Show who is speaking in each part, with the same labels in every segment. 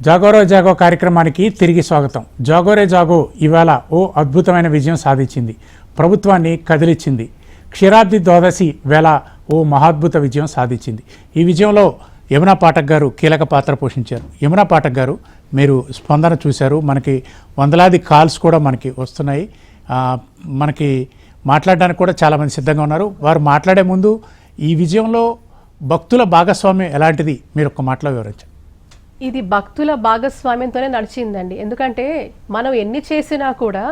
Speaker 1: జాగోరే జాగో కార్యక్రమానికి తిరిగి స్వాగతం. జాగోరే జాగో ఇవాళ ఓ అద్భుతమైన విజయం సాధించింది, ప్రభుత్వాన్ని కదిలించింది. క్షీరాబ్ది ద్వాదశి వేళ ఓ మహాద్భుత విజయం సాధించింది. ఈ విజయంలో యమునా పాఠక్ గారు కీలక పాత్ర పోషించారు. యమునా పాఠక్ గారు, మీరు స్పందన చూశారు, మనకి వందలాది కాల్స్ కూడా మనకి వస్తున్నాయి. మనకి మాట్లాడడానికి కూడా చాలామంది సిద్ధంగా ఉన్నారు. వారు మాట్లాడే ముందు ఈ విజయంలో భక్తుల భాగస్వామ్యం ఎలాంటిది మీరు ఒక్క మాటలో వివరించండి.
Speaker 2: ఇది భక్తుల భాగస్వామ్యంతోనే నడిచిందండి. ఎందుకంటే మనం ఎన్ని చేసినా కూడా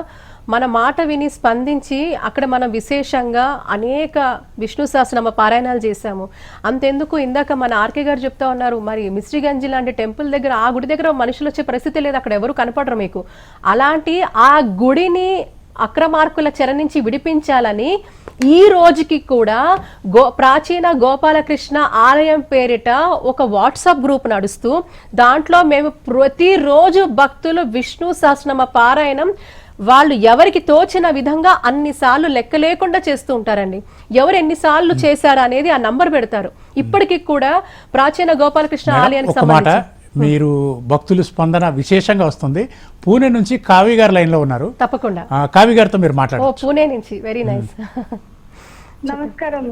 Speaker 2: మన మాట విని స్పందించి అక్కడ మనం విశేషంగా అనేక విష్ణు సహస్రనామ పారాయణాలు చేశాము. అంతెందుకు, ఇందాక మన ఆర్కే గారు చెప్తా ఉన్నారు, మరి మిస్ట్రీగంజ్ లాంటి టెంపుల్ దగ్గర, ఆ గుడి దగ్గర మనుషులు వచ్చే పరిస్థితి లేదు, అక్కడ ఎవరు కనపడరు మీకు. అలాంటి ఆ గుడిని అక్రమార్కుల చెర నుంచి విడిపించాలని ఈ రోజుకి కూడా ప్రాచీన గోపాలకృష్ణ ఆలయం పేరిట ఒక వాట్సాప్ గ్రూప్ నడుస్తూ, దాంట్లో మేము ప్రతిరోజు భక్తులు విష్ణు సహస్రనామ పారాయణం వాళ్ళు ఎవరికి తోచిన విధంగా అన్నిసార్లు లెక్క లేకుండా చేస్తూ ఉంటారండి. ఎవరు ఎన్నిసార్లు చేశారు అనేది ఆ నంబర్ పెడతారు. ఇప్పటికి కూడా ప్రాచీన గోపాలకృష్ణ ఆలయానికి సంబంధించి
Speaker 1: మీరు భక్తులు స్పందన విశేషంగా వస్తుంది. పూణే నుంచి కావ్య గారు లైన్ లో ఉన్నారు.
Speaker 2: తప్పకుండా
Speaker 1: కావ్య గారితో మీరు మాట్లాడారు.
Speaker 2: పూణే నుంచి వెరీ నైస్.
Speaker 3: నమస్కారం.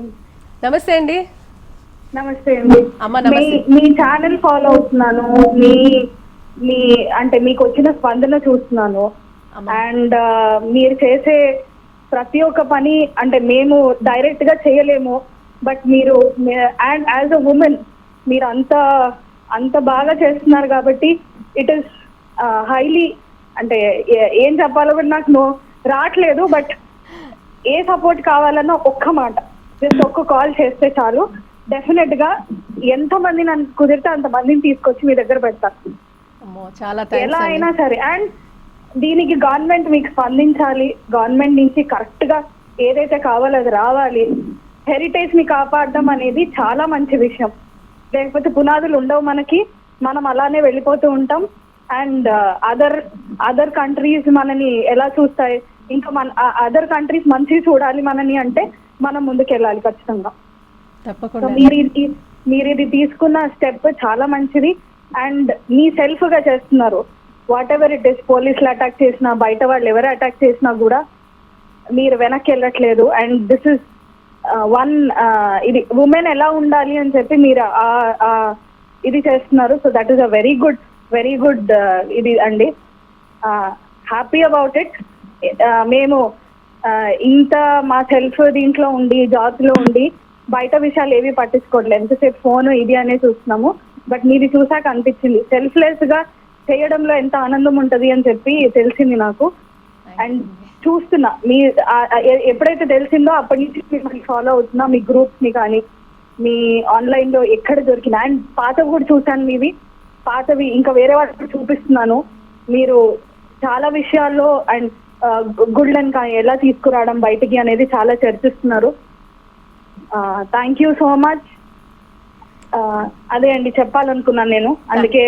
Speaker 2: నమస్తే అండి.
Speaker 3: నమస్తే అండి. మీ ఛానల్ ఫాలో అవుతున్నాను. మీ అంటే మీకు వచ్చిన స్పందన చూస్తున్నాను. అండ్ మీరు చేసే ప్రతి ఒక్క పని అంటే మేము డైరెక్ట్ గా చేయలేము, బట్ మీరు అండ్ యాజ్ అ ఉమెన్ మీరు అంత బాగా చేస్తున్నారు కాబట్టి ఇట్ ఇస్ హైలీ, అంటే ఏం చెప్పాలో కూడా నాకు రావట్లేదు. బట్ ఏ సపోర్ట్ కావాలన్నా ఒక్క మాట, జస్ట్ ఒక్క కాల్ చేస్తే చాలు, డెఫినెట్ గా ఎంతమంది నన్ను కుదిరితే అంతమందిని తీసుకొచ్చి మీ దగ్గర పెడతాను, ఎలా అయినా సరే. అండ్ దీనికి గవర్నమెంట్ మీకు స్పందించాలి. గవర్నమెంట్ నుంచి కరెక్ట్ గా ఏదైతే కావాలో అది రావాలి. హెరిటేజ్ ని కాపాడడం అనేది చాలా మంచి విషయం. లేకపోతే పునాదులు ఉండవు మనకి, మనం అలానే వెళ్ళిపోతూ ఉంటాం. అండ్ అదర్ కంట్రీస్ మనని ఎలా చూస్తాయి, ఇంకా మన అదర్ కంట్రీస్ మంచి చూడాలి మనని అంటే మనం ముందుకు వెళ్ళాలి ఖచ్చితంగా. మీరు ఇది తీసుకున్న స్టెప్ చాలా మంచిది. అండ్ మీ సెల్ఫ్ గా చేస్తున్నారు. వాట్ ఎవర్ ఇట్ ఇస్, పోలీసులు అటాక్ చేసినా, బయట వాళ్ళు ఎవరు అటాక్ చేసినా కూడా మీరు వెనక్కి వెళ్ళట్లేదు. అండ్ దిస్ ఇస్ వన్, ఇది ఉమెన్ ఎలా ఉండాలి అని చెప్పి మీరు ఇది చేస్తున్నారు. So that is a very good ఇది అండి. Happy about it. మేము ఇంత మా సెల్ఫ్ దీంట్లో ఉండి, జాబ్స్ లో ఉండి బయట విషయాలు ఏవి పట్టించుకోవట్లేదు. ఎంతసేపు ఫోన్ ఇది అనే చూస్తున్నాము. బట్ మీది చూసాక అనిపించింది సెల్ఫ్లెస్ గా చేయడంలో ఎంత ఆనందం ఉంటది అని చెప్పి తెలిసింది నాకు. అండ్ చూస్తున్నా మీ ఎప్పుడైతే తెలిసిందో అప్పటి నుంచి మిమ్మల్ని ఫాలో అవుతున్నా. మీ గ్రూప్స్ ని కానీ మీ ఆన్లైన్ లో ఎక్కడ దొరికినా, అండ్ పాతవి కూడా చూసాను మీవి, పాతవి ఇంకా వేరే వాళ్ళకి చూపిస్తున్నాను. మీరు చాలా విషయాల్లో అండ్ గుళ్ళని కానీ ఎలా తీసుకురావడం బయటికి అనేది చాలా చర్చిస్తున్నారు. Thank you so much. అదే అండి చెప్పాలనుకున్నాను నేను, అందుకే.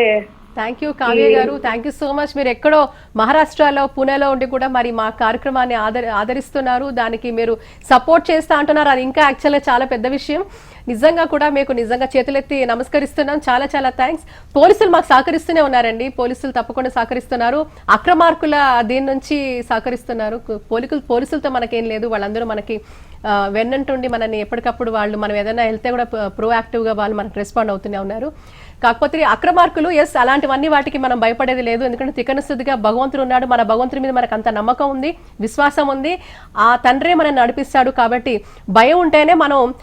Speaker 2: థ్యాంక్ యూ కావ్య గారు, థ్యాంక్ యూ సో మచ్. మీరు ఎక్కడో మహారాష్ట్రలో పూణేలో ఉండి కూడా మరి మా కార్యక్రమాన్ని ఆదరిస్తున్నారు, దానికి మీరు సపోర్ట్ చేస్తా అంటున్నారు. అది ఇంకా యాక్చువల్గా చాలా పెద్ద విషయం. నిజంగా కూడా మీకు నిజంగా చేతులెత్తి నమస్కరిస్తున్నాం. చాలా చాలా థ్యాంక్స్. పోలీసులు మాకు సహకరిస్తూనే ఉన్నారండి. పోలీసులు తప్పకుండా సహకరిస్తున్నారు. అక్రమార్కుల దీని నుంచి సహకరిస్తున్నారు. పోలీసులతో మనకేం లేదు, వాళ్ళందరూ మనకి వెన్నంటుండి మనని ఎప్పటికప్పుడు వాళ్ళు మనం ఏదైనా వెళ్తే కూడా ప్రోయాక్టివ్గా వాళ్ళు మనకు రెస్పాండ్ అవుతూనే ఉన్నారు. కాకపోతే అక్రమార్కులు ఎస్ అలాంటివన్నీ వాటికి మనం భయపడేది లేదు. ఎందుకంటే త్రికరణ భగవంతుడు ఉన్నాడు. మన భగవంతుడి మీద మనకు అంత నమ్మకం ఉంది, విశ్వాసం ఉంది. ఆ తండ్రే మనం నడిపిస్తాడు. కాబట్టి భయం ఉంటేనే మనం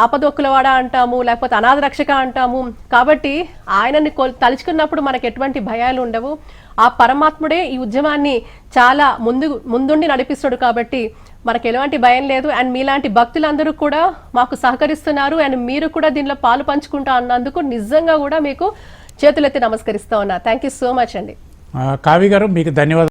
Speaker 2: ఆపదొక్కులవాడ అంటాము, లేకపోతే అనాథ రక్షక అంటాము. కాబట్టి ఆయనని తలుచుకున్నప్పుడు మనకు ఎటువంటి భయాలు ఉండవు. ఆ పరమాత్ముడే ఈ ఉద్యమాన్ని చాలా ముందుండి నడిపిస్తాడు. కాబట్టి మనకు ఎలాంటి భయం లేదు. అండ్ మీలాంటి భక్తులందరూ కూడా మాకు సహకరిస్తున్నారు. అండ్ మీరు కూడా దీనిలో పాలు పంచుకుంటా అన్నందుకు నిజంగా కూడా మీకు చేతులెత్తి నమస్కరిస్తా ఉన్నా. థ్యాంక్ యూ సో మచ్ అండి.
Speaker 1: కావ్య గారు, మీకు ధన్యవాదాలు.